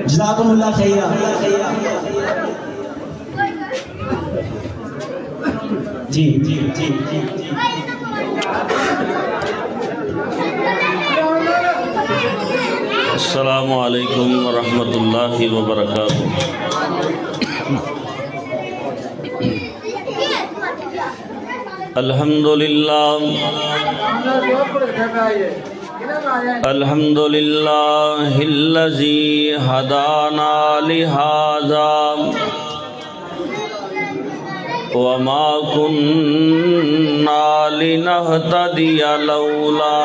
جزاکم اللہ خیرہ. جی جی جی جی السلام علیکم ورحمۃ اللہ وبرکاتہ. الحمدللہ الذی ہدانا لہذا وما كنا لنهتدي لولا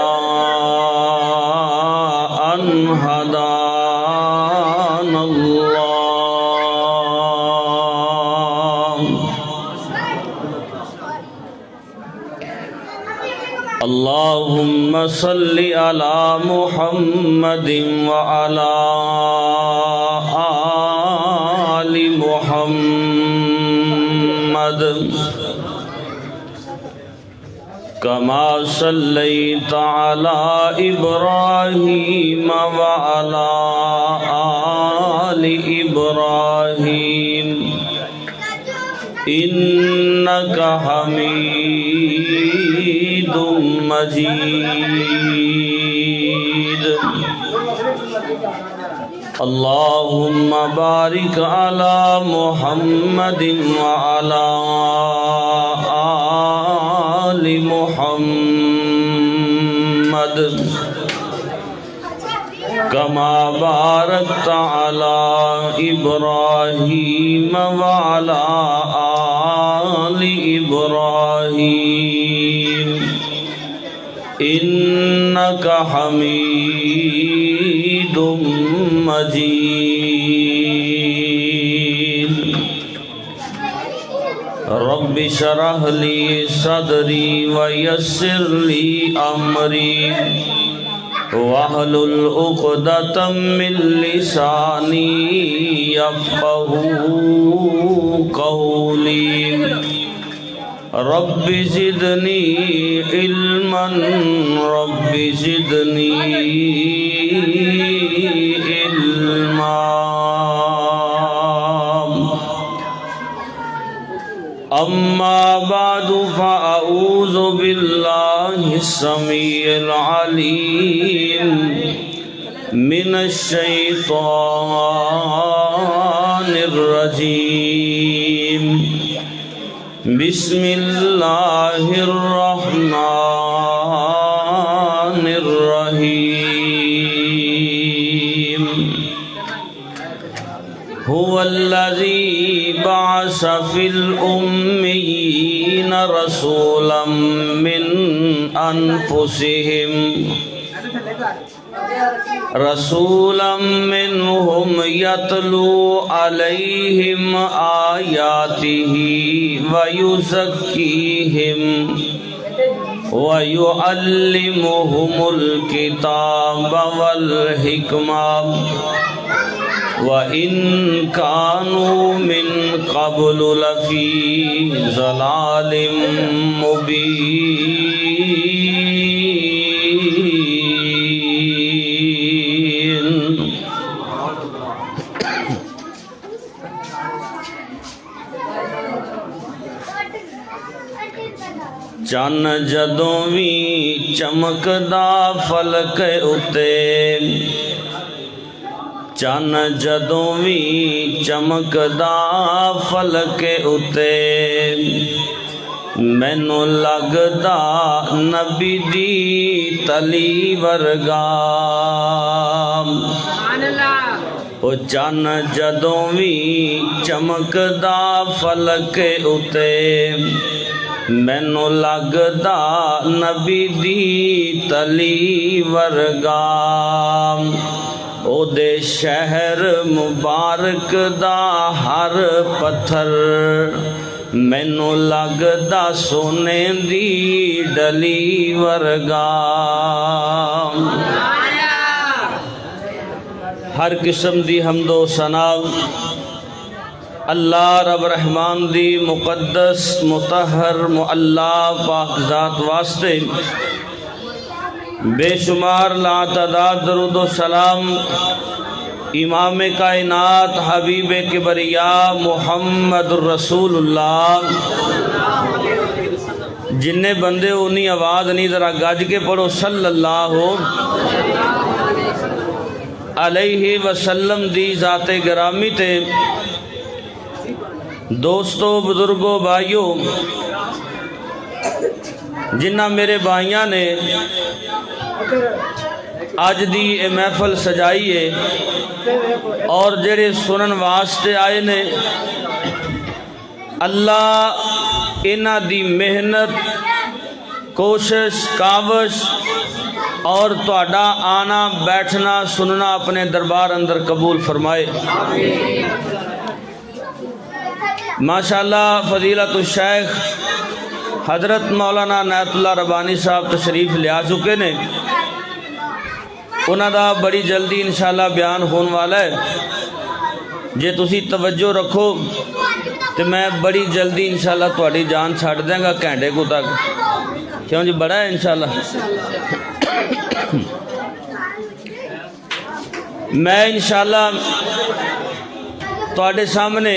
أن هدانا الله. اللهم صل على محمد وعلى آل محمد كما صليت على إبراهيم وعلى آل إبراهيم إنك حميد مجيد. اللهم بارك على محمد وعلى آل محمد كما باركت على إبراهيم وعلى آل إبراهيم إنك حميد مجيد. رب اشرح لي صدري ويسر لي أمري واحلل عقدة من لساني يفقهوا قولي. رب زدني علما رب زدني علما. أما بعد فأعوذ بالله السميع العليم من الشيطان الرجيم. بسم الله الرحمن الرحيم. هو الذي بعث في الأميين رسولا من أنفسهم رسولا منهم يتلو عليهم آياته ويزكيهم ويعلمهم الكتاب والحكمة وَإِن كَانُوا مِن قَبْلُ لَفِي ضَلَالٍ مُبِينٍ. چن جدوں وی چمکدا فلک اُتے چن جدوں وی چمکدا فلک اُتے مینوں لگدا نبی دی تلی ورگا. او چن جدوں وی چمکدا فلک اُتے مینوں لگدا نبی دی تلی ورگا. او دے شہر مبارک دا ہر پتھر مینوں لگدا سونے دی ڈلی ورگا. ہر قسم دی حمد و ثنا اللہ رب رحمان دی مقدس مطہر معلا پاک ذات واسطے بے شمار لا تعداد درود و سلام امام کائنات حبیب کبریا محمد الرسول اللہ. جن بندے انہی آواز نہیں ذرا گج کے پڑھو صلی اللہ علیہ وسلم دی ذات گرامی تے. دوستو بزرگو بھائیو، جنہ میرے بھائیاں نے اج دی اے محفل سجائی ہے اور جڑے سنن واسطے آئے نے، اللہ انہاں دی محنت، کوشش، کاوش اور تہاڈا آنا بیٹھنا سننا اپنے دربار اندر قبول فرمائے. ماشاءاللہ فضیلت الشیخ حضرت مولانا عنایت اللہ ربانی صاحب تشریف لیا چکے نے. انہاں دا بڑی جلدی انشاءاللہ بیان ہون والا ہے. جے تسی توجہ رکھو تو میں بڑی جلدی انشاءاللہ تہاڈی جان چھڈ دیں گا گھنٹے کو تک. کیوں جی بڑا ہے انشاءاللہ. میں انشاءاللہ تہاڈے سامنے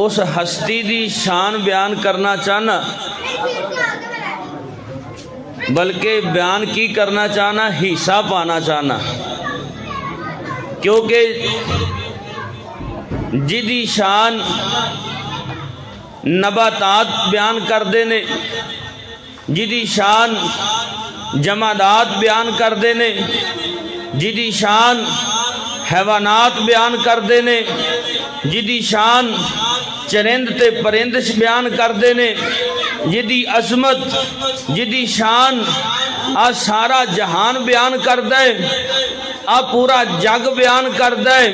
اس ہستی دی شان بیان کرنا چاہنا، بلکہ بیان کی کرنا چاہنا، حصہ پانا چاہنا، کیونکہ جدی شان نباتات بیان کردے نے، جدی شان جمادات بیان کردے نے، جدی شان حیوانات بیان کردے نے، جدی شان چرند تے پرندش بیان کردے نے، جدی عظمت جدی شان آ سارا جہان بیان کردہ ہے، آ پورا جگ بیان کردہ ہے.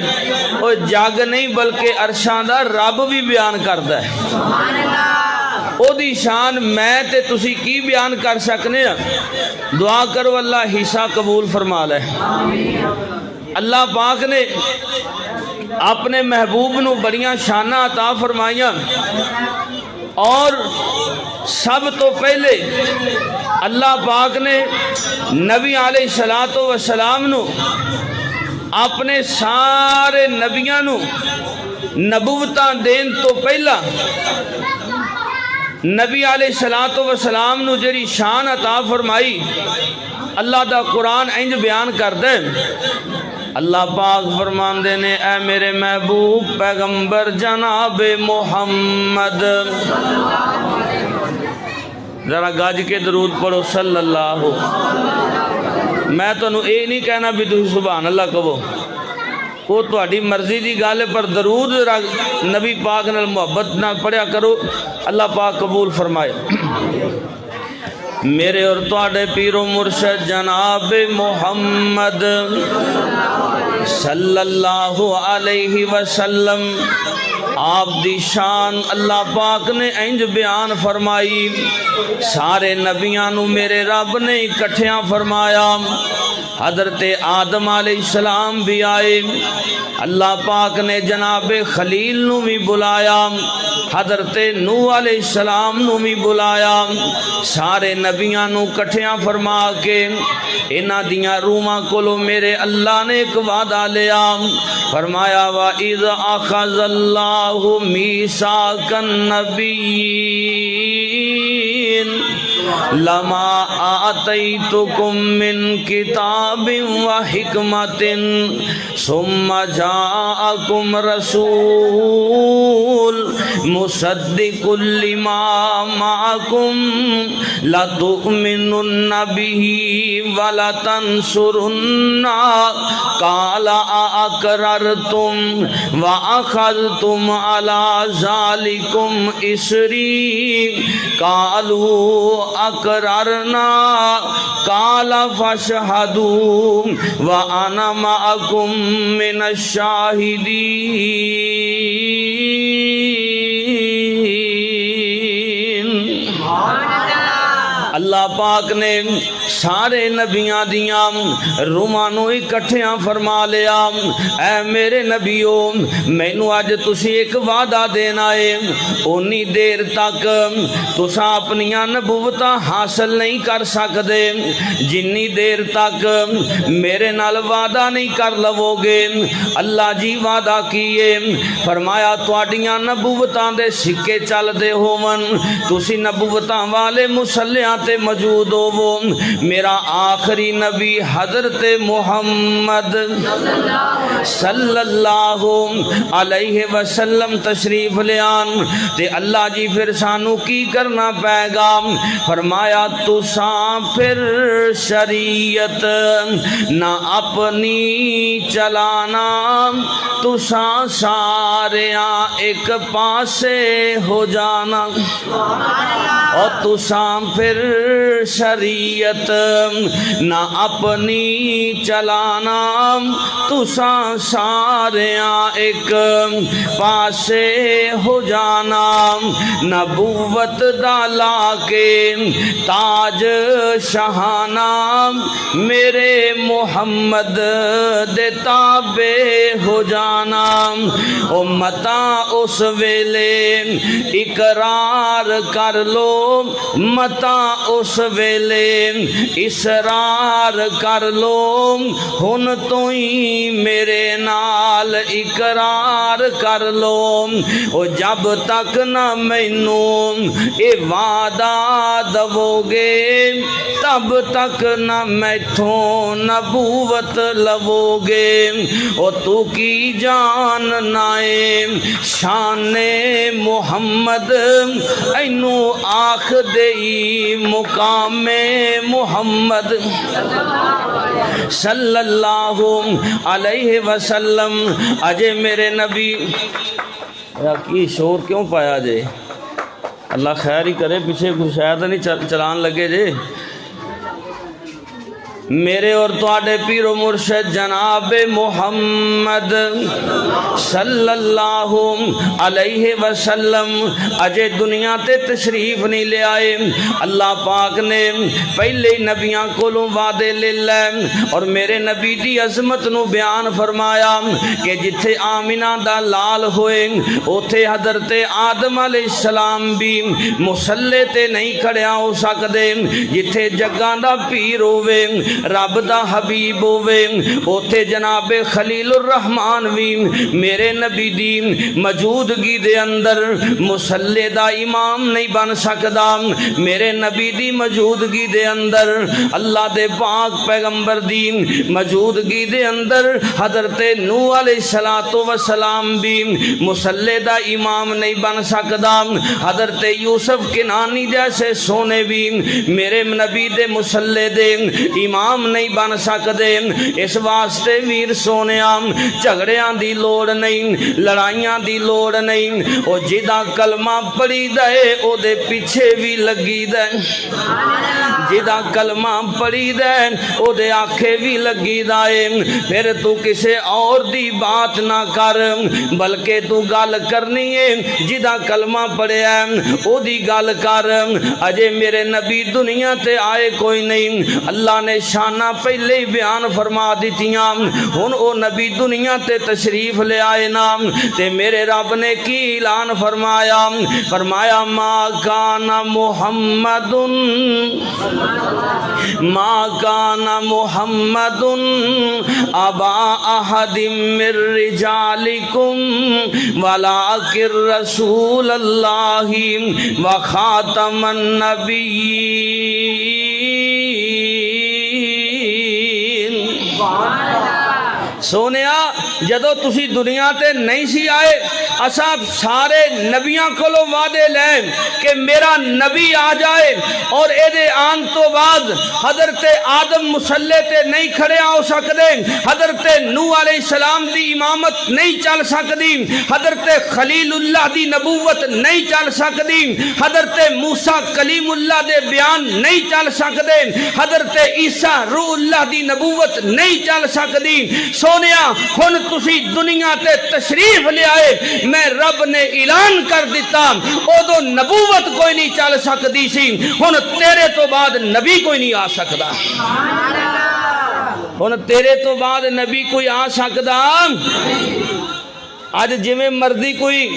اور جگ نہیں بلکہ عرشاں دا رب بھی بیان کردہ ہے. او دی شان میں تے تسی کی بیان کر سکنے ہیں. دعا کرو اللہ حصہ قبول فرما لے. اللہ پاک نے اپنے محبوب نو بڑیاں شانہ عطا فرمائیاں، اور سب تو پہلے اللہ پاک نے نبی علیہ السلام نو اپنے سارے نبیاں نو نبوتاں دین تو پہلا نبی علیہ السلام نو جڑی شان عطا فرمائی، اللہ دا قرآن انج بیان کر دے. اللہ پاک فرماندے نے اے میرے محبوب پیغمبر جناب محمد، ذرا گاج کے درود پڑھو صلی اللہ. میں تو اے نہیں کہنا بھی تسی سبحان اللہ کہو، وہ تہاڈی مرضی دی گل ہے، پر درود ذرا نبی پاک نال محبت نہ پڑھیا کرو. اللہ پاک قبول فرمائے. میرے اور تواڈے پیر و مرشد جناب محمد صلی اللہ علیہ وسلم، آپ دی شان اللہ پاک نے انج بیان فرمائی. سارے نبیاں نو میرے رب نے اکٹھیاں فرمایا. حضرت آدم علیہ السلام بھی آئے، اللہ پاک نے جناب خلیل نو بھی بلایا، حضرت نوح علیہ السلام نو بھی بلایا. سارے نبیاں نو کٹھیاں فرما کے انہاں دیاں روحاں کولو میرے اللہ نے ایک وعدہ لیا. فرمایا وَإِذْ أَخَذَ اللَّهُ مِيثَاقَ النَّبِيِّينَ لما آتيتكم من كتاب وحكمة ثم جاءكم رسول مصدق لما معكم لتؤمنن به ولتنصرنه قال أأقررتم وأخذتم على ذلكم إصري قالوا اقررنا قال فاشهدوا وانا معكم من الشاهدين. اللہ پاک نے سارے نبیاں دیاں رومانو اکٹھیاں فرما لیا اے میرے نبیو مینو اج تسی ایک وعدہ دینا ہے اونی دیر تک تساں اپنیاں نبوتاں حاصل نہیں کر سکدے جنی دیر تک میرے نال وعدہ نہیں کر لو گے اللہ جی وعدہ کیے فرمایا تواڈیاں نبوتاں دے سکے چل دے ہون تسی نبوتاں والے مصلیاں تے موجود ہوو میرا آخری نبی حضرت محمد صلی اللہ علیہ وسلم تشریف لیان تے اللہ جی پھر سانو کی کرنا پائے گا فرمایا تساں پھر شریعت نہ اپنی چلانا تساں ساریاں ایک پاسے ہو جانا اور تساں پھر شریعت نہ اپنی چلانا تساں ساریاں ایک پاسے ہو جانا نبوت ڈالا کے تاج شہانہ میرے محمد دے تابع ہو جانا او متا اس ویلے اقرار کر لو متا اس ویلے اسرار کر لو ہن تو ہی میرے نال اقرار کر لو او جب تک نہ مینو اے وعدہ دو گے تب تک نہ میتھوں نبوت لو گے او تو کی جان نائے شان محمد اینو آخ دئی مقام محمد صلی اللہ علیہ وسلم اجے میرے نبی کی شور کیوں پایا جے اللہ خیر ہی کرے پیچھے کچھ شاید نہیں چلان لگے جے میرے اور تواڈے پیر و مرشد جناب محمد صلی اللہ علیہ وسلم اجے دنیا تے تشریف نہیں لے آئے اللہ پاک نے پہلے نبیاں کولوں وعدے لے لے اور میرے نبی دی عظمت نو بیان فرمایا کہ جتھے آمینہ دا لال ہوئے اوتھے حضرت آدم علیہ السلام بھی مصلے تے نہیں کھڑیا ہو سکدے جتھے جگاں دا پیر ہوئے رب دا حبیب ہوئے اوتھے جناب خلیل الرحمن بھی میرے نبی دی موجودگی دے اندر مصلی دا امام نہیں بن سکدا میرے نبی دی موجودگی دے اندر اللہ دے پاک پیغمبر دی موجودگی دے اندر حضرت نوح علیہ السلام بھی مصلی دا امام نہیں بن سکدا حضرت یوسف کنانی جیسے سونے بھی میرے نبی دے مصلی دے امام نہیں بن سکدے اس واسطے ویر سونیاں جھگڑیاں دی لوڑ نہیں لڑائیاں دی لوڑ نہیں او جدا کلمہ پڑھی دے او دے پیچھے بھی لگی دے جدا کلمہ پڑھی دے او دے آنکھیں بھی لگی دے پھر تو کسے اور دی بات نہ کر بلکہ تو گل کرنی ہے جدا کلمہ پڑھے او دی گل کر اجے میرے نبی دنیا تے آئے کوئی نہیں اللہ نے شانہ پہلے ہی بیان فرما دیتیاں ہن او نبی دنیا تے تشریف لے آئے نام تے میرے رب نے کی اعلان فرمایا فرمایا ما کان محمد ابا احد من رجالکم ولکن رسول اللہ وخاتم النبیین سونیا جدو تسی دنیا تے نہیں سی آئے اساں سارے نبیاں کولو وعدے لے کہ میرا نبی آ جائے اور اے دے آن تو بعد حضرت آدم مصلی تے نہیں کھڑے ہو سکدے حضرت نوح علیہ السلام دی امامت نہیں چل سکدی حضرت خلیل اللہ دی نبوت نہیں چل سکدی حضرت موسیٰ کلیم اللہ دے بیان نہیں چل سکدے حضرت عیسیٰ روح اللہ دی نبوت نہیں چل سکدی سونیا ہن تسی دنیا تے تشریف لے آئے میں رب نے اعلان کر دیتا ادو نبوت کوئی نہیں چل سکتی سی ہن تیرے تو بعد نبی کوئی نہیں آ سکتا ہن تیرے تو بعد نبی کوئی آ سکتا اج جویں مرضی کوئی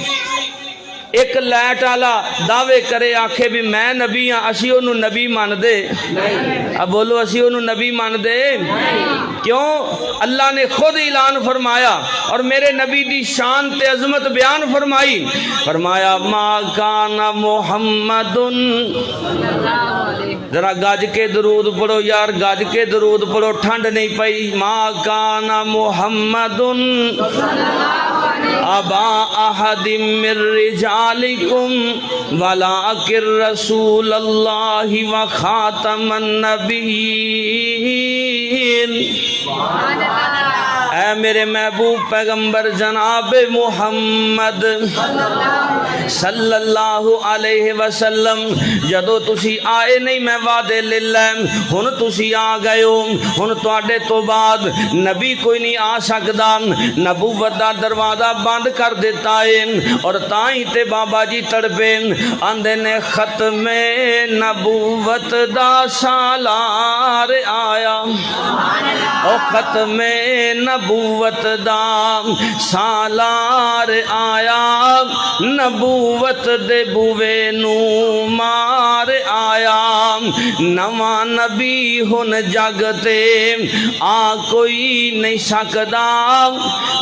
ایک لائٹ والا دعوے کرے آکھے بھی میں نبی ہاں اسی انہوں نبی مان دے اب بولو اسی انہوں نبی مان دے کیوں اللہ نے خود اعلان فرمایا اور میرے نبی دی شان تے عظمت بیان فرمائی فرمایا ما کان محمد ذرا گاج کے درود پڑھو یار گاج کے درود پڑھو ٹھنڈ نہیں پئی ما کان محمد ابا احد من رجالکم ولکن رسول اللہ و خاتم النبیین اے میرے محبوب پیغمبر جناب محمد صلی اللہ علیہ وسلم جدو تسی آئے نہیں میں وعدے لے لیں ہن تسی آ گئے ہو ہن تواڈے تو بعد نبی کوئی نہیں آ سکدا نبوت دا دروازہ بند کر دیتا ہے اور تائیں تے بابا جی تڑپے آندے نے ختم نبوت دا سالار آیا او ختم نبوت دا سالار آیا نبوت دے بوے نو مار آیا نواں نبی ہن جگ تے آ کوئی نہیں سکدا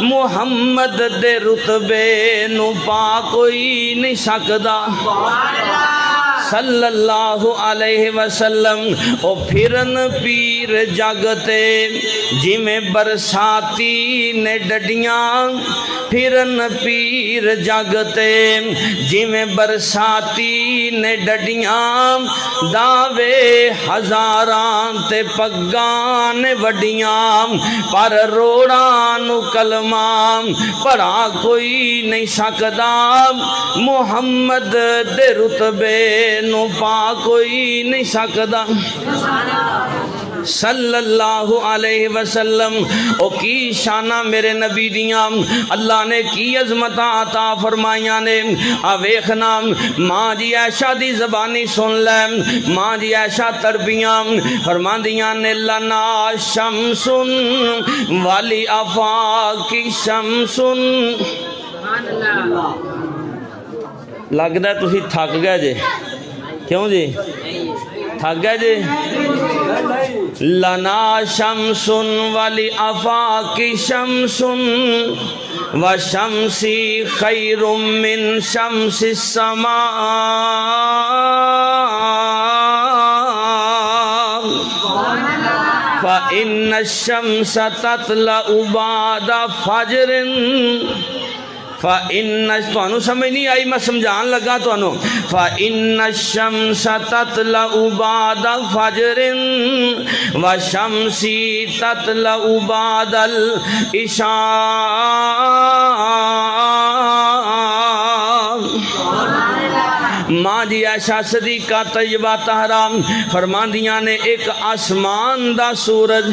محمد دے رتبے نو پا کوئی نہیں سکدا صلی اللہ علیہ وسلم او پھرن پیر جگتے جی میں برساتی نے ڈڈیاں پھرن پیر جگتے جی میں برساتی نے ڈڈیاں دعوے ہزاران تے پگان وڈیاں پر روڑان کلمام پڑھا کوئی نہیں سکدا محمد دے رتبے نو پا کوئی نہیں سکدا صلی اللہ علیہ وسلم او کی شانہ میرے نبی دیاں اللہ نے کی عظمتاں عطا فرمائیاں نے ویکھنا ماں جی عائشہ دی زبانی سن لے ماں جی عائشہ تربیاں فرماندیاں نے لنا شمسن والی افاق شمسن لگدا ہے تسی تھک گئے جے کیوں جی تھک گئے جی لنا شمسن والی افاق شمسن و شمسی خیر من شمس السماء فإن الشمس تطلع بعد فجر فَإِنَّ تو سمجھ نہیں آئی میں سمجھان لگا تو فَإِنَّ الشَّمْسَ تَطْلَعُ بَعْدَ فَجْرٍ وَشَمْسِ تَطْلَعُ بَعْدَ الْعِشَاءِ ماں جی عائشہ صدیقہ طیبہ طاہرہ فرماندیاں نے ایک آسمان دا سورج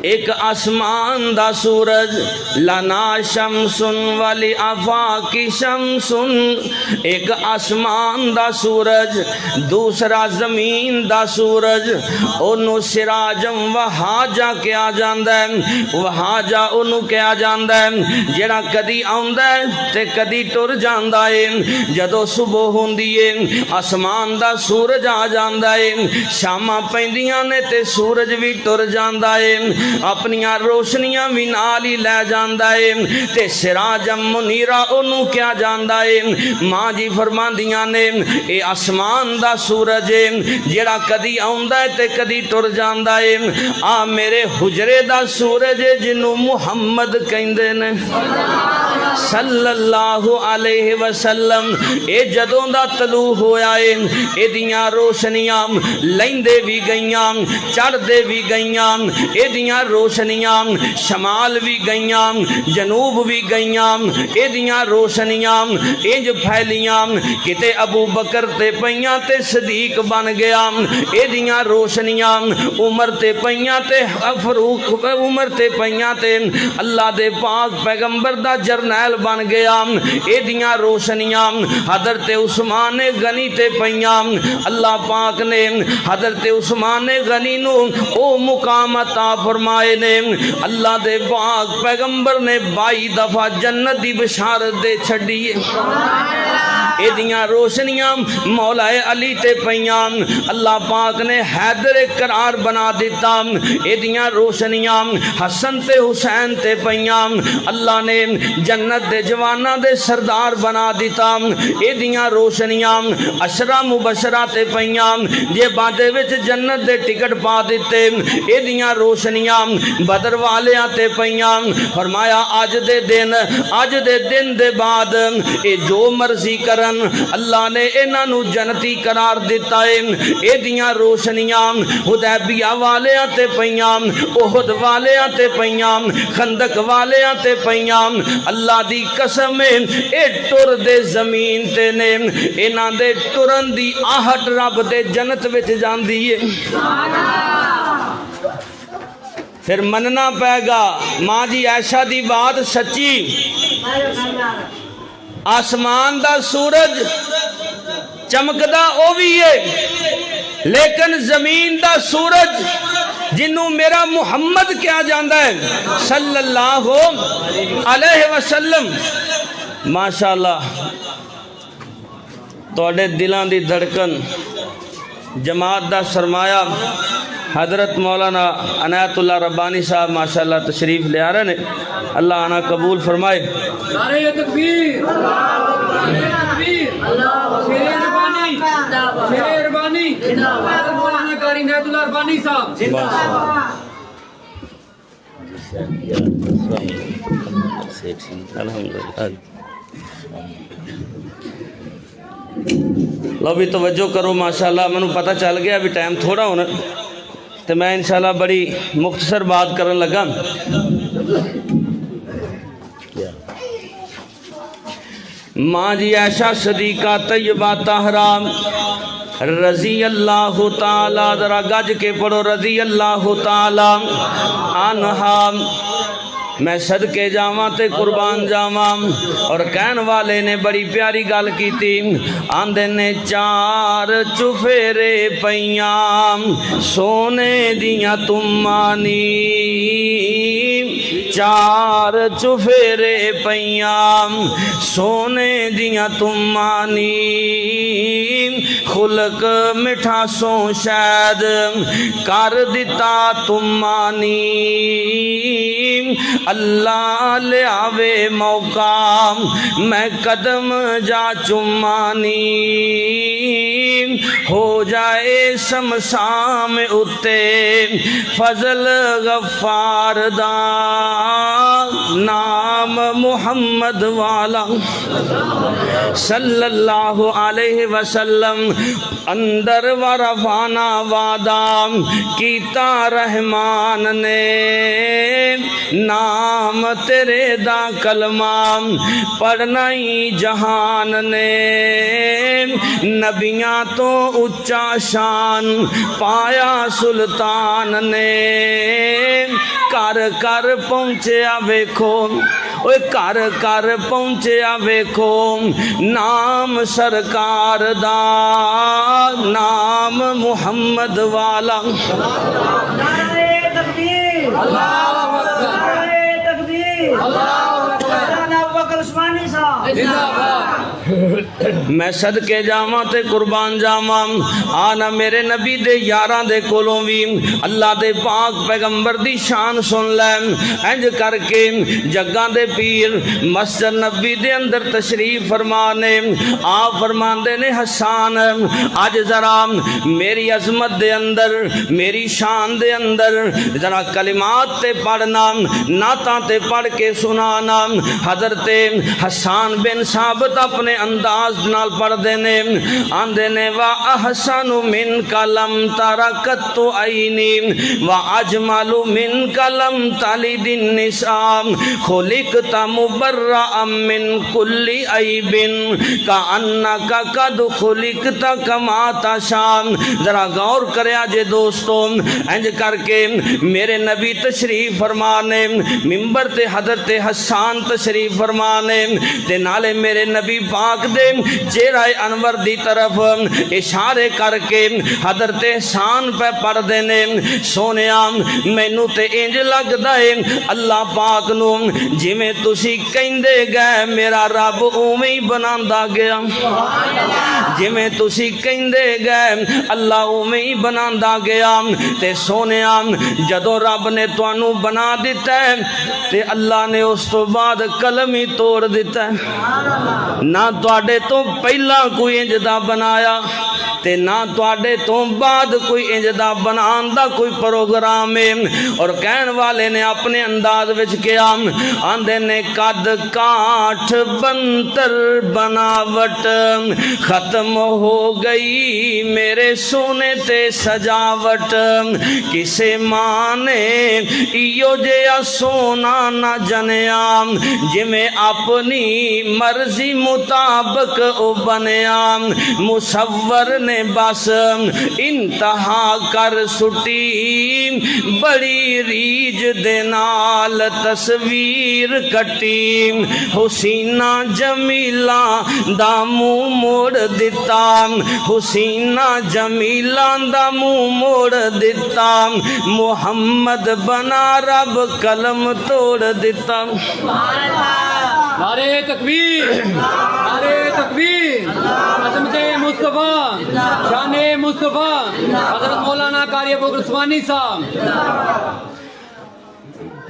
ایک آسمان دا سورج لنا شمسن والی افاق شمسن ایک آسمان دا سورج دوسرا زمین دا سورج انہوں سراجم وحاجہ کیا جاندہ ہے وحاجہ انہوں کیا جاندہ ہے جڑا کدی آندہ ہے تے کدی ٹر جاندہ ہے جدو صبح ہوندی ہے آسمان دا سورج آ جاندہ ہے شامہ پیندیاں نے تے سورج بھی ٹر جاندہ ہے اپنیاں روشنیاں بھی نالی لے جاندہ ہے تے سراجم منیرہ انہوں کیا جاندہ ہے ماں جی فرماندیاں نے اے آسمان دا سورج ہے جڑا کدی آندہ ہے تے کدی ٹر جاندہ ہے آ میرے حجرے دا سورج ہے جنہوں محمد کہندے نے صلی اللہ علیہ وسلم اے جدوں دا طلوع ہویا ہے اے دیاں روشنیاں لیندے بھی گئیاں چڑھ دے بھی گئیاں اے دیاں دیاں روشنیاں شمال بھی گئیاں جنوب بھی گئیاں اے دیاں روشنیاں انج پھیلیاں کتے ابو بکر تے پیاں تے صدیق بن گیا اے دیاں روشنیاں عمر تے پیاں تے فاروق عمر تے پیاں تے اللہ دے پاک پیغمبر دا جرنیل بن گیا اے دیاں روشنیاں حضرت عثمان غنی تے پیاں اللہ پاک نے حضرت عثمان غنی نو او مقام عطا فرمائے نے اللہ دے پاک پیغمبر نے 22 دفعہ جنت دی بشارت دے چھڑی اے دیاں روشنیاں مولا علی تے پیاں اللہ پاک نے حیدر قرار بنا دیتا اے دیاں روشنیاں حسن تے حسین تے پیاں اللہ نے جنت دے جوانہ دے سردار بنا دیتا اے دیاں روشنیاں عشرہ مبشرہ تے پیاں جے باندے وچ جنت دے ٹکٹ پا دیتے اے دیاں روشنیاں بدر والیاں تے پیاں فرمایا آج دے دن دے بعد اے جو مرضی کرن اللہ نے انہاں نو جنتی قرار دیتا ہے اے دیاں روشنیاں حدیبیہ والیاں تے پیاں احد والیاں تے پیاں خندق والیاں تے پیاں اللہ دی قسم اے ٹر دے زمین تے نے انہاں دے ٹرن دی آہٹ رب دے جنت وچ جاندی ہے پھر مننا پے گا ماں جی عائشہ دی بات سچی آسمان دا سورج چمکدا او بھی ہے لیکن زمین دا سورج جنوں میرا محمد کیا جاندا ہے صلی اللہ علیہ وسلم ماشاءاللہ توڑے دلاں دی دھڑکن جماعت دا سرمایہ حضرت مولانا عنایت اللہ ربانی صاحب ماشاءاللہ تشریف لے آ رہے ہیں اللہ آنا قبول فرمائے نعرہ تکبیر شیر ربانی مولانا قاری عنایت اللہ ربانی صاحب لو بھی توجہ کرو ماشاءاللہ منو پتہ چل گیا ابھی ٹائم تھوڑا ہونا تو میں انشاءاللہ بڑی مختصر بات کرن لگا ماں جی عائشہ صدیقہ طیبہ طاہرہ رضی اللہ تعالی ذرا گج کے پڑھو رضی اللہ تعالی عنہا میں صدقے جاواں تے قربان جاواں اور کہن والے نے بڑی پیاری گل کیتی آندے نے چار چفیرے پیاں سونے دیاں تمانی چار چفیرے پیاں سونے دیاں تمانی خلق مٹھا سو شاید کر دیتا تمانی اللہ لے آوے موقع میں قدم جا چمانی ہو جائے شمشام اتے فضل غفار دا نام محمد والا صلی اللہ علیہ وسلم اندر ورفانا وعدام کیتا رحمان نے نام تیرے دا کلمام پڑھنا ہی جہان نے نبیاں تو اچا شان پایا سلطان نے کر کر پہنچیا ویکھو اوے کر کر پہنچیا ویکھو نام سرکار دا نام محمد والا نعرہ تکبیر اللہ نعرہ تکبیر مولانا ابو بکر عثمانی صاحب زندہ باد میں صدقے جاواں تے قربان جاواں آنا میرے نبی دے یاراں دے کولوں وی اللہ دے پاک پیغمبر دی شان سن لے انج کر کے جگاں دے پیر مسجد نبی دے اندر تشریف فرمانے آپ فرماندے نے حسان اج ذرا میری عظمت دے اندر میری شان دے اندر ذرا کلمات تے پڑھنا نعتاں تے پڑھ کے سنانا حضرت حسان بن ثابت اپنے انداز نال پڑھ دینے آندے نے وا احسن من کلم ترکت عینی وا اجمل من کلم تلد النساء خلقت مبرأ من کل عیب کأنک قد خلقت کما تشاء. ذرا غور کریا جے دوستو انج کر کے میرے نبی تشریف فرمانے ممبر تے حضرت حسان تشریف فرمانے تے نالے میرے نبی پاک دے چہرہ انور دی طرف اشارے کر کے حضرت حسان پہ پڑھ دینے سونیا مینوں تے انج لگدا ہے اللہ پاک نو جویں تسی کہندے گئے میرا رب اوویں ہی بناندا گیا جویں تسی کہندے گئے اللہ اوویں ہی بناندا گیا. تے سونیا جدوں رب نے تانوں بنا دیتا ہے تے اللہ نے اس تو بعد قلم ہی توڑ دیتا ہے. نہ تواڈے تو پہلا کوئی انج دا بنایا تے نہ تواڈے تو بعد کوئی انج دا بنان دا کوئی پروگرام ہے. اور کہن والے نے اپنے انداز وچ کیا آندے نے قد کاٹھ بنتر بناوٹ ختم ہو گئی میرے سونے تے سجاوٹ کسے ماں نے ایو جیا سونا نہ جنیا جویں اپنی مرضی مطابق او بنیا مصور نے بس انتہا کر سٹی بڑی ریج دے نال تصویر کٹی حسینہ جمیلہ دا منہ موڑ دتا حسینہ جمیلہ دا منہ موڑ دتا محمد بنا رب قلم توڑ دیتا. نعرے تکبیر نعرے تکبیر عظمت مصطفیٰ شان مصطفیٰ حضرت مولانا قاری ابو بکر عثمانی صاحب.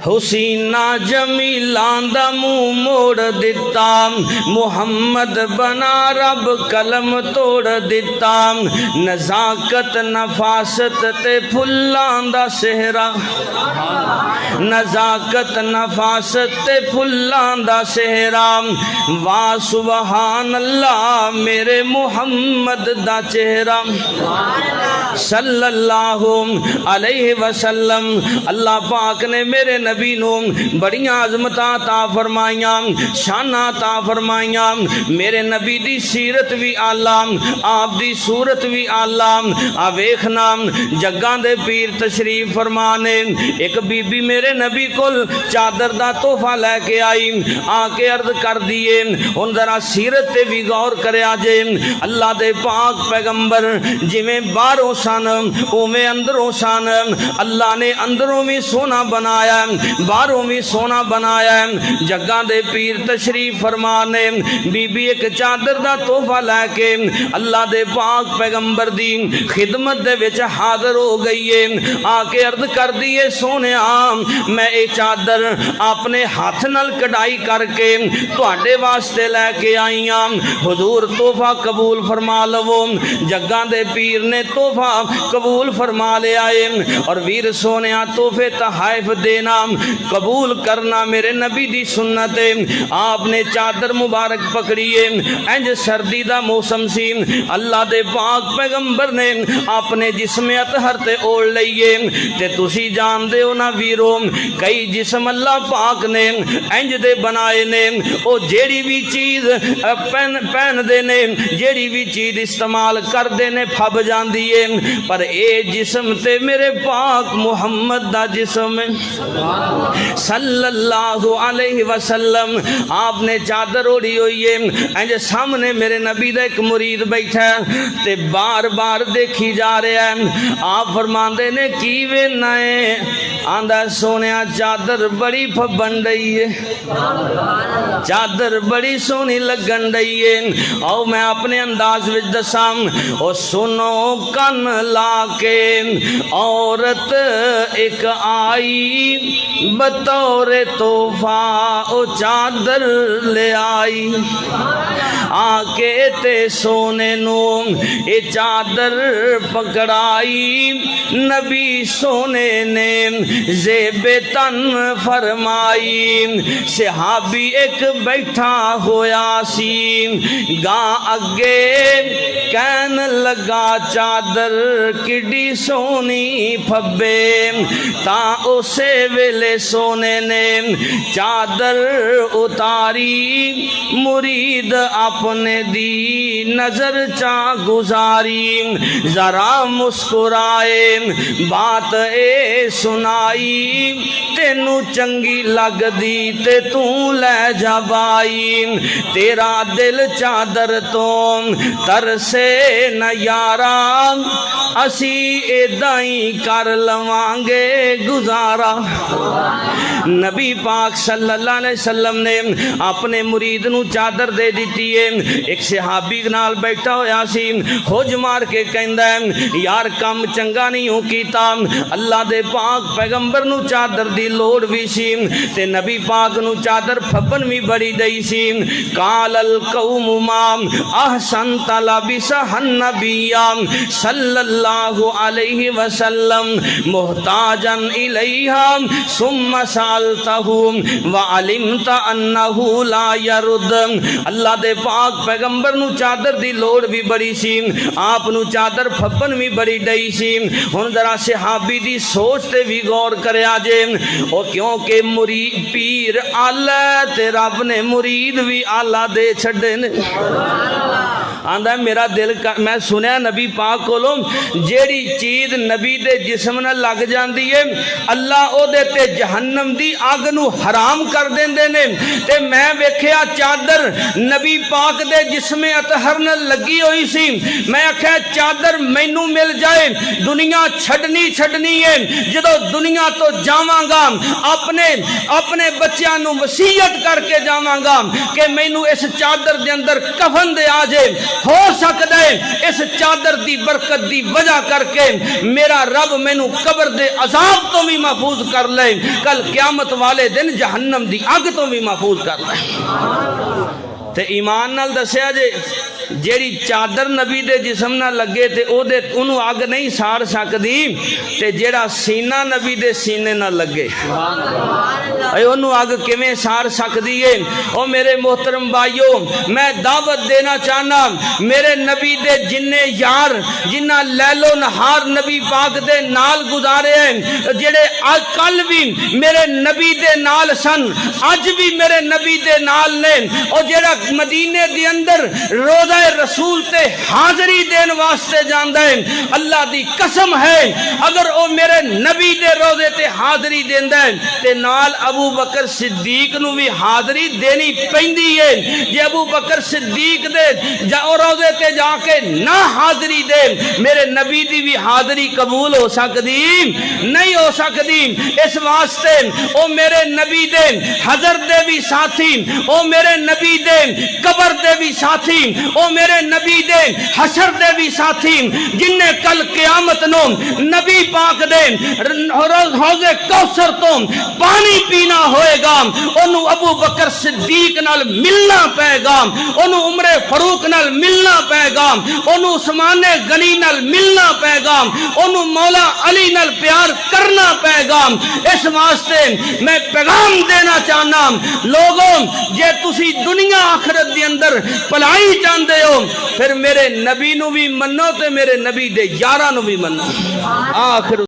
حسینہ جمیلاں دا منہ موڑ دتا محمد بنا رب قلم توڑ دتا نزاکت نفاست تے پھلاں دا صحرا نزاکت نفاست تے پھلاں دا صحرا واہ سبحان اللہ میرے محمد دا چہرہ صلی اللہ علیہ وسلم. اللہ پاک نے میرے نبی نو بڑیاں عظمتاں عطا فرمائیاں شاناں عطا فرمائیاں. میرے نبی دی سیرت بھی آلہ آپ دی صورت بھی آلہ. آ ویکھنا جگاں دے پیر تشریف فرمانے ایک بی بی میرے نبی کول چادر دا تحفہ لے کے آئی آ کے عرض کر دیے ہن ذرا سیرت تے بھی غور کریا جے اللہ دے پاک پیغمبر جویں باہروں سن اوویں اندروں سن. اللہ نے اندروں بھی سونا بنایا باہروں بھی سونا بنایا. جگاں دے پیر تشریف فرمانے بی بی ایک چادر دا تحفہ لے کے اللہ دے پاک پیغمبر دی خدمت دے وچ حاضر ہو گئی ہے. آ کے عرض کر دیے سونیا میں اے چادر اپنے ہاتھ نال کڑائی کر کے تواڈے واسطے لے کے آئی ہاں حضور تحفہ قبول فرما لو. جگاں دے پیر نے تحفہ قبول فرما لے آئے اور ویر سونیا تحفے تحائف دینا قبول کرنا میرے نبی دی سنت ہے. آپ نے چادر مبارک پکڑیے انج سردی دا موسم سی اللہ دے پاک پیغمبر نے اپنے جسم اطہر تے اوڑھ لئیے. تے تسی جان دے ہو نا ویرو کئی جسم اللہ پاک نے انج دے بنائے نے او جیڑی بھی چیز پہن دے نے جیڑی بھی چیز استعمال کر دے نے پھب جان دیے پر اے جسم تے میرے پاک محمد دا جسم صلی اللہ علیہ وسلم. آپ نے چادر اوڑھی ہوئی ہے انج سامنے میرے نبی دا ایک مرید بیٹھا ہے تے بار بار دیکھی جا رہا ہے. آپ فرماندے نے کی وے نئے آندا سونیا چادر بڑی پھبن رہی ہے چادر بڑی سونی لگن رہی ہے. او میں اپنے انداز وچ دساں او سنو کن لا کے عورت ایک آئی بتا بطور تحفہ او چادر لے آئی آکے تے سونے نو اے چادر پکڑائی نبی سونے نے زیب تن فرمائی صحابی ایک بیٹھا ہویا سی گاں اگے کہن لگا چادر کڈی سونی پھبے تا اسے ویلے سونے نے چادر اتاری مرید اپنے دی نظر چا گزاری ذرا مسکرائے بات اے سنائی تینو چنگی لگ دی تے تو لے جا بائی تیرا دل چادر تو ترسے نہ یارا اسی ایدائیں کر لوانگے گزارا نبی پاک صلی اللہ علیہ وسلم نے اپنے مرید نو چادر دے دیتی ہے ایک صحابی نال بیٹھا ہویا سی ہوج مار کے کہندا ہے یار کم چنگا نہیں ہوں کیتا اللہ دے پاک پیغمبر نو چادر دی لوڑ بھی سی تے نبی پاک نو چادر پھبن بھی بڑی دئی سی قال القوم ما احسنت لبسہ النبی صلی اللہ علیہ وسلم محتاجا الیہا ثم سالتہ وعلمت انہ لا یرد اللہ دے پاک پیغمبر نو چادر دی لوڑ بھی بڑی سی آپ نو چادر پھبن بھی بڑی ڈئی سی ہن ذرا صحابی دی سوچ تے بھی غور کرے آجے او کیونکہ مرید پیر آلہ تے رب نے مرید بھی آلہ دے چھڑے نے آندہ میرا دل میں سنیا نبی پاک کو لوں جیڑی چیز نبی دے جسم نہ لگ جاندی ہے اللہ او دے تے جہنم دی آگ نو حرام کر دین دینے تے میں ویکھیا چادر نبی پاک دے جسم اطہر نہ لگی ہوئی سی میں آکھیا چادر مینوں مل جائے دنیا چھڑنی ہے جدو دنیا تو جاواں گا اپنے بچیاں نو وصیت کر کے جاواں گا کہ مینوں اس چادر دے اندر کفن دے آ جائے ہو سکتا ہے اس چادر دی برکت دی وجہ کر کے میرا رب مینوں قبر دے عذاب تو بھی محفوظ کر لے کل قیامت والے دن جہنم دی اگ تو بھی محفوظ کر لے تے ایمان نال دسیا جے جیڑی چادر نبی دے جسم نہ لگے تے او دے انہوں اگ نہیں ساڑ سکدی تے جیڑا سینہ نبی دے سینے نہ لگے اے انہوں اگ کیویں ساڑ سکدی ہے او میرے محترم بھائیو میں دعوت دینا چاہنا میرے نبی دے جننے یار جنہ لیل و نہار نبی پاک دے نال گزارے ہیں جیڑے کل بھی میرے نبی دے نال سن اج بھی میرے نبی دے نال نے اور جیڑا مدینے دے اندر روزہ رسول تے حاضری دین واسطے جاندہ ہے اللہ دی قسم ہے اگر او میرے نبی دے روزے تے حاضری دیندہ ہے تے نال ابو بکر صدیق نو بھی حاضری دینی پیندی ہے جی ابو بکر صدیق دے روزے تے جا کے نہ حاضری دے میرے نبی دی بھی حاضری قبول ہو سکتی نہیں ہو سکتی اس واسطے او میرے نبی دے حضر دے بھی ساتھی او میرے نبی دے قبر دے بھی ساتھی او میرے نبی دے حشر دے بھی ساتھی جن نے کل قیامت نو نبی پاک دے حوض کوثر تو پانی پینا ہوئے گا انہوں ابو بکر صدیق نال ملنا پائے گا انہوں عمر فاروق نال ملنا پائے گا انہوں عثمان غنی نال ملنا پائے گا انہوں مولا علی نال پیار کرنا پائے گا اس واسطے میں پیغام دینا چاہنا لوگوں جے تسی دنیا آخرت دی اندر پلائی چاندے ہو پھر میرے نبی نو بھی منو تے میرے نبی دے یاراں نو بھی منو آخر